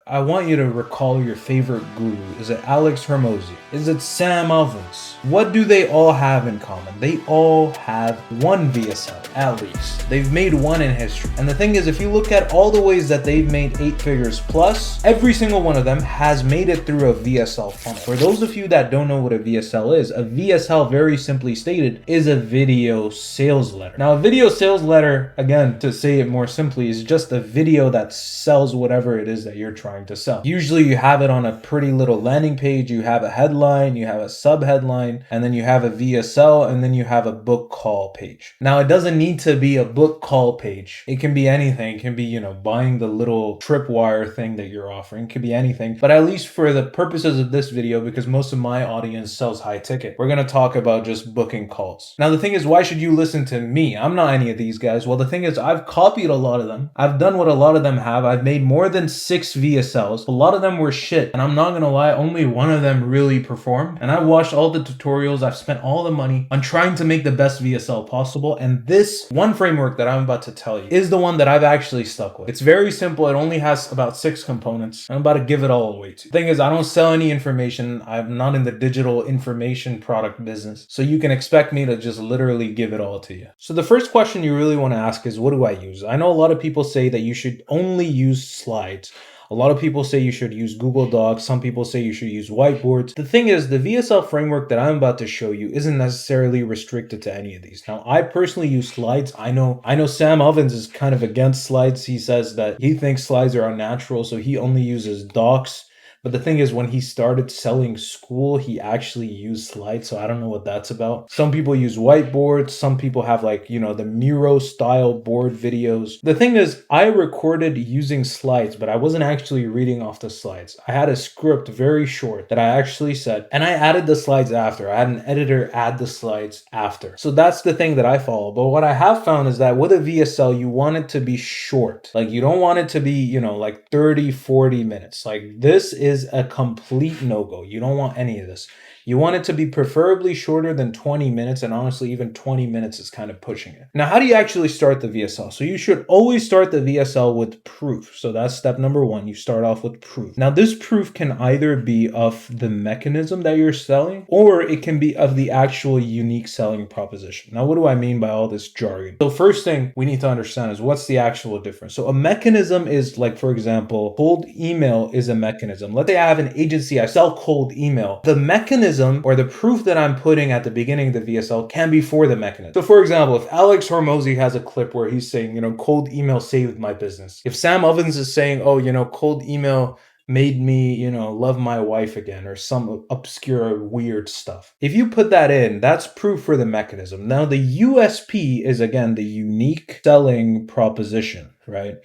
I want you to recall your favorite guru. Is it Alex Hormozi? Is it Sam Ovens? What do they all have in common? They all have one VSL, at least. They've made one in history. And the thing is, if you look at all the ways that they've made 8 figures plus, every single one of them has made it through a VSL funnel. For those of you that don't know what a VSL is, a VSL, very simply stated, is a video sales letter. Now, a video sales letter, again, to say it more simply, is just a video that sells whatever it is that you're trying to sell. Usually you have it on a pretty little landing page, you have a headline, you have a sub-headline, and then you have a VSL, and then you have a book call page. Now, it doesn't need to be a book call page. It can be anything. It can be, buying the little tripwire thing that you're offering. It could be anything. But at least for the purposes of this video, because most of my audience sells high ticket, we're going to talk about just booking calls. Now, the thing is, why should you listen to me? I'm not any of these guys. Well, the thing is, I've copied a lot of them. I've done what a lot of them have. I've made more than 6 VSLs. A lot of them were shit. And I'm not going to lie, only one of them really performed. And I watched all the tutorials. I've spent all the money on trying to make the best VSL possible. And this one framework that I'm about to tell you is the one that I've actually stuck with. It's very simple. It only has about 6 components. I'm about to give it all away to you. The thing is, I don't sell any information. I'm not in the digital information product business. So you can expect me to just literally give it all to you. So the first question you really want to ask is, what do I use? I know a lot of people say that you should only use slides. A lot of people say you should use Google Docs. Some people say you should use whiteboards. The thing is, the VSL framework that I'm about to show you isn't necessarily restricted to any of these. Now, I personally use slides. I know Sam Ovens is kind of against slides. He says that he thinks slides are unnatural, so he only uses docs. But the thing is, when he started selling school, he actually used slides. So I don't know what that's about. Some people use whiteboards. Some people have the Miro style board videos. The thing is, I recorded using slides, but I wasn't actually reading off the slides. I had a script very short that I actually said, and I added the slides after. I had an editor add the slides after. So that's the thing that I follow. But what I have found is that with a VSL, you want it to be short. Like, you don't want it to be, 30, 40 minutes. Like, this is a complete no-go. You don't want any of this. You want it to be preferably shorter than 20 minutes, and honestly, even 20 minutes is kind of pushing it. Now, how do you actually start the VSL? So you should always start the VSL with proof. So that's step number 1. You start off with proof. Now, this proof can either be of the mechanism that you're selling, or it can be of the actual unique selling proposition. Now, what do I mean by all this jargon? So first thing we need to understand is, what's the actual difference? So a mechanism is, like, for example, cold email is a mechanism. Let's say I have an agency, I sell cold email. The mechanism, or the proof that I'm putting at the beginning of the VSL, can be for the mechanism. So for example, if Alex Hormozi has a clip where he's saying, cold email saved my business. If Sam Ovens is saying, cold email made me, love my wife again, or some obscure weird stuff. If you put that in, that's proof for the mechanism. Now, the USP is, again, the unique selling proposition, right?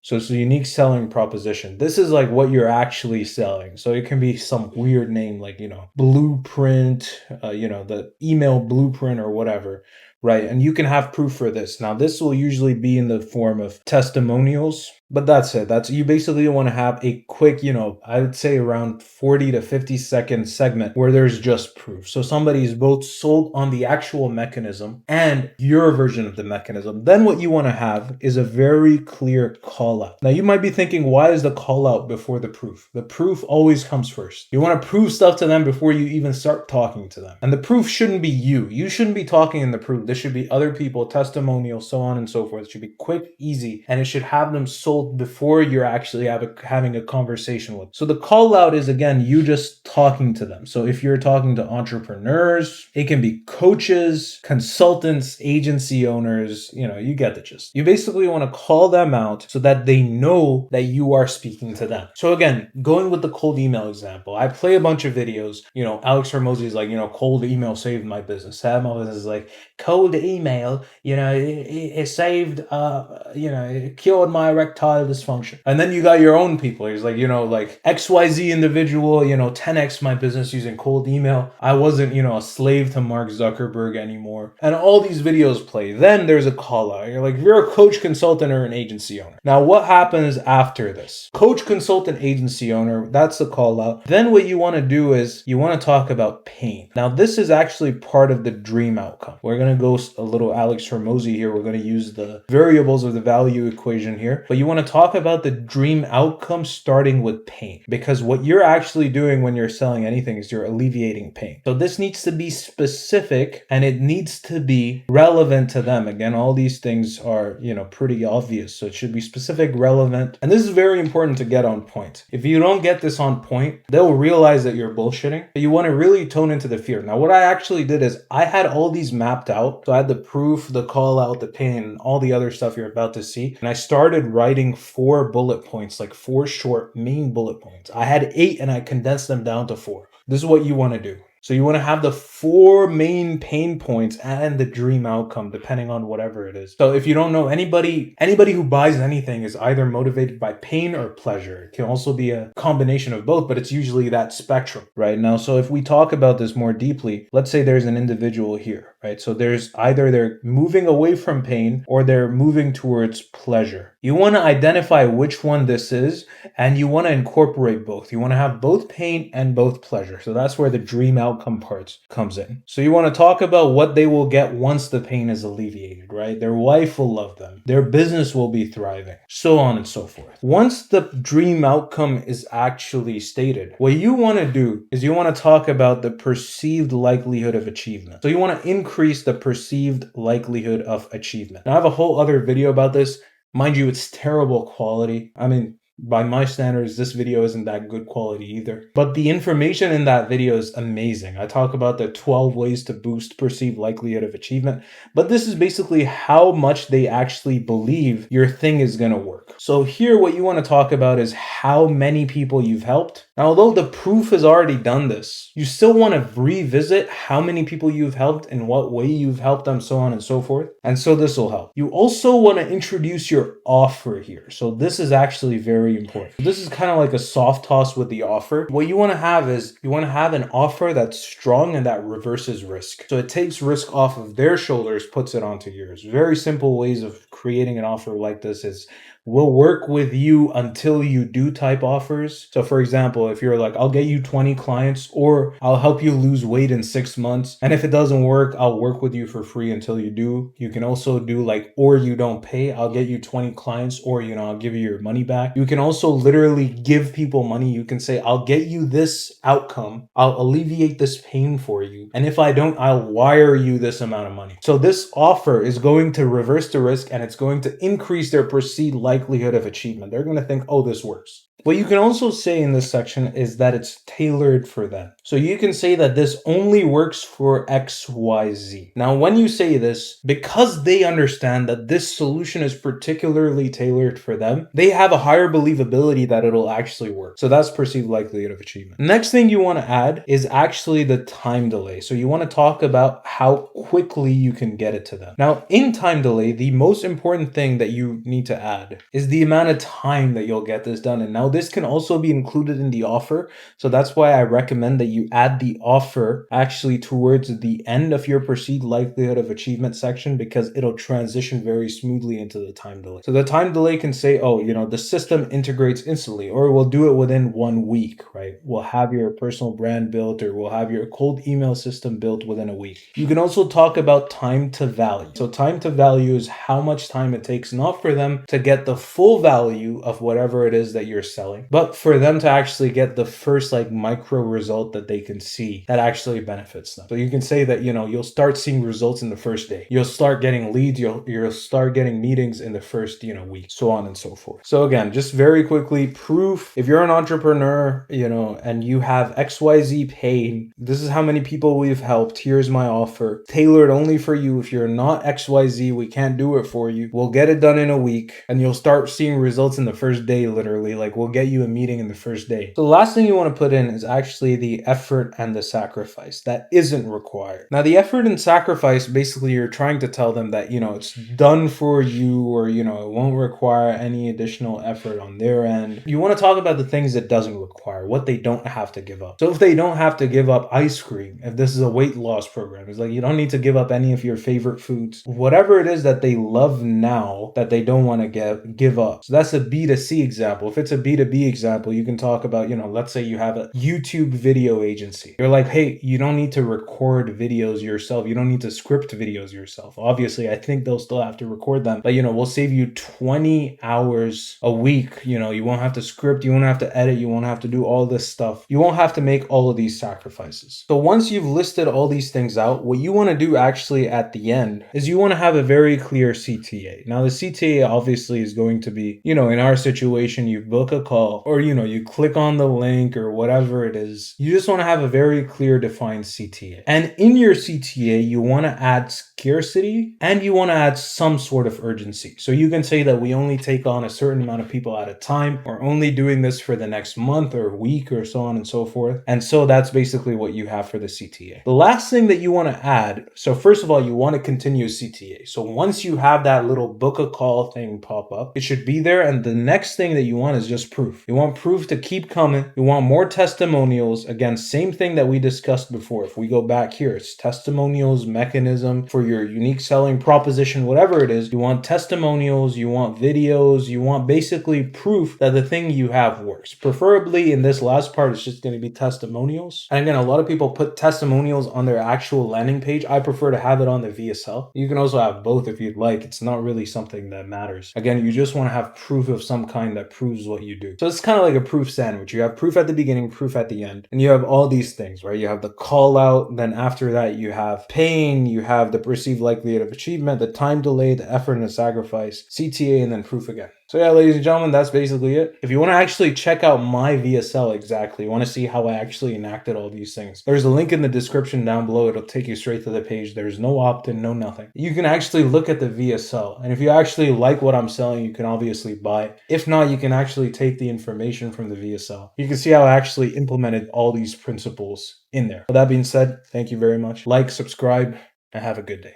So it's a unique selling proposition. This is like what you're actually selling. So it can be some weird name like, blueprint, the email blueprint or whatever, right? And you can have proof for this. Now, this will usually be in the form of testimonials, but that's it. You basically want to have a quick, I would say around 40 to 50 second segment where there's just proof. So somebody's both sold on the actual mechanism and your version of the mechanism. Then what you want to have is a very clear call out. Now, you might be thinking, why is the call out before the proof? The proof always comes first. You want to prove stuff to them before you even start talking to them. And the proof shouldn't be you. You shouldn't be talking in the proof. This should be other people, testimonials, so on and so forth. It should be quick, easy, and it should have them sold before you're actually having a conversation with them. So the call out is, again, you just talking to them. So if you're talking to entrepreneurs, it can be coaches, consultants, agency owners, you get the gist. You basically want to call them out so that they know that you are speaking to them. So again, going with the cold email example, I play a bunch of videos. Alex Hormozi is like, cold email saved my business. Sam Ovens is like, cold email, it saved, it cured my erectile dysfunction. And then you got your own people. He's like, like XYZ individual, 10x my business using cold email. I wasn't, a slave to Mark Zuckerberg anymore. And all these videos play. Then there's a call out. You're like, you're a coach, consultant, or an agency owner. Now, what happens after this? Coach, consultant, agency owner, that's the call out. Then what you want to do is you want to talk about pain. Now, this is actually part of the dream outcome. We're going to go a little Alex Hormozi here. We're going to use the variables of the value equation here. But you want want to talk about the dream outcome starting with pain, because what you're actually doing when you're selling anything is you're alleviating pain. So this needs to be specific and it needs to be relevant to them. Again, all these things are, pretty obvious. So it should be specific, relevant. And this is very important to get on point. If you don't get this on point, they'll realize that you're bullshitting. But you want to really tone into the fear. Now, what I actually did is I had all these mapped out. So I had the proof, the call out, the pain, and all the other stuff you're about to see. And I started writing 4 bullet points, like 4 short main bullet points. I had 8 and I condensed them down to 4. This is what you want to do. So you want to have the 4 main pain points and the dream outcome, depending on whatever it is. So if you don't know, anybody who buys anything is either motivated by pain or pleasure. It can also be a combination of both, but it's usually that spectrum, right? Now, so if we talk about this more deeply, let's say there's an individual here, right? So there's either they're moving away from pain or they're moving towards pleasure. You want to identify which one this is, and you want to incorporate both. You want to have both pain and both pleasure. So that's where the dream outcome parts comes in. So you want to talk about what they will get once the pain is alleviated, right? Their wife will love them. Their business will be thriving, so on and so forth. Once the dream outcome is actually stated, what you want to do is you want to talk about the perceived likelihood of achievement. So you want to increase the perceived likelihood of achievement. Now, I have a whole other video about this. Mind you, it's terrible quality. I mean, by my standards, this video isn't that good quality either. But the information in that video is amazing. I talk about the 12 ways to boost perceived likelihood of achievement. But this is basically how much they actually believe your thing is going to work. So here, what you want to talk about is how many people you've helped. Now, although the proof has already done this, you still want to revisit how many people you've helped, in what way you've helped them, so on and so forth. And so this will help. You also want to introduce your offer here. So this is actually very important. This is kind of like a soft toss with the offer. What you want to have is you want to have an offer that's strong and that reverses risk. So it takes risk off of their shoulders, puts it onto yours. Very simple ways of creating an offer like this is we'll work with you until you do type offers. So for example, if you're like, I'll get you 20 clients or I'll help you lose weight in 6 months. And if it doesn't work, I'll work with you for free until you do. You can also do like, or you don't pay. I'll get you 20 clients or, I'll give you your money back. You can also literally give people money. You can say, I'll get you this outcome. I'll alleviate this pain for you. And if I don't, I'll wire you this amount of money. So this offer is going to reverse the risk and it's going to increase their perceived likelihood of achievement. They're going to think, oh, this works. What you can also say in this section is that it's tailored for them. So you can say that this only works for XYZ. Now, when you say this, because they understand that this solution is particularly tailored for them, they have a higher believability that it'll actually work. So that's perceived likelihood of achievement. Next thing you want to add is actually the time delay. So you want to talk about how quickly you can get it to them. Now, in time delay, the most important thing that you need to add is the amount of time that you'll get this done. And now this can also be included in the offer. So that's why I recommend that you add the offer actually towards the end of your perceived likelihood of achievement section, because it'll transition very smoothly into the time delay. So the time delay can say, oh, the system integrates instantly, or we'll do it within 1 week, right? We'll have your personal brand built, or we'll have your cold email system built within a week. You can also talk about time to value. So time to value is how much time it takes, not for them to get the full value of whatever it is that you're selling, but for them to actually get the first micro result that they can see that actually benefits them. So you can say that, you'll start seeing results in the first day. You'll start getting leads. You'll start getting meetings in the first, week, so on and so forth. So again, just very quickly, proof. If you're an entrepreneur, and you have XYZ pain, this is how many people we've helped. Here's my offer, tailored only for you. If you're not XYZ, we can't do it for you. We'll get it done in a week, and you'll start seeing results in the first day, literally. We'll get you a meeting in the first day. So the last thing you want to put in is actually the effort and the sacrifice that isn't required. Now, the effort and sacrifice, basically you're trying to tell them that, it's done for you, or, it won't require any additional effort on their end. You want to talk about the things that doesn't require, what they don't have to give up. So if they don't have to give up ice cream, if this is a weight loss program, it's you don't need to give up any of your favorite foods, whatever it is that they love now that they don't want to give up. So that's a B2C example. If it's a B2 B2B example, you can talk about, let's say you have a YouTube video agency. You're like, hey, you don't need to record videos yourself. You don't need to script videos yourself. Obviously, I think they'll still have to record them, but we'll save you 20 hours a week. You won't have to script, you won't have to edit, you won't have to do all this stuff. You won't have to make all of these sacrifices. So once you've listed all these things out, what you want to do actually at the end is you want to have a very clear CTA. Now the CTA obviously is going to be, in our situation, you book a call or, you click on the link or whatever it is. You just want to have a very clear defined CTA. And in your CTA, you want to add scarcity and you want to add some sort of urgency. So you can say that we only take on a certain amount of people at a time, or only doing this for the next month or week or so on and so forth. And so that's basically what you have for the CTA. The last thing that you want to add, so first of all, you want to continue CTA. So once you have that little book a call thing pop up, it should be there. And the next thing that you want is just proof. You want proof to keep coming. You want more testimonials. Again, same thing that we discussed before. If we go back here, it's testimonials mechanism for your unique selling proposition, whatever it is. You want testimonials, you want videos, you want basically proof that the thing you have works. Preferably in this last part, it's just going to be testimonials. And again, a lot of people put testimonials on their actual landing page. I prefer to have it on the VSL. You can also have both if you'd like. It's not really something that matters. Again, you just want to have proof of some kind that proves what you do. So it's kind of like a proof sandwich. You have proof at the beginning, proof at the end, and you have all these things, right? You have the call out, then after that you have pain, you have the perceived likelihood of achievement, the time delay, the effort and the sacrifice, CTA, and then proof again. So yeah, ladies and gentlemen, that's basically it. If you want to actually check out my VSL exactly, you want to see how I actually enacted all these things, there's a link in the description down below. It'll take you straight to the page. There's no opt-in, no nothing. You can actually look at the VSL, and if you actually like what I'm selling, you can obviously buy. If not, you can actually take the information from the VSL. You can see how I actually implemented all these principles in there. With that being said, thank you very much. Like, subscribe, and have a good day.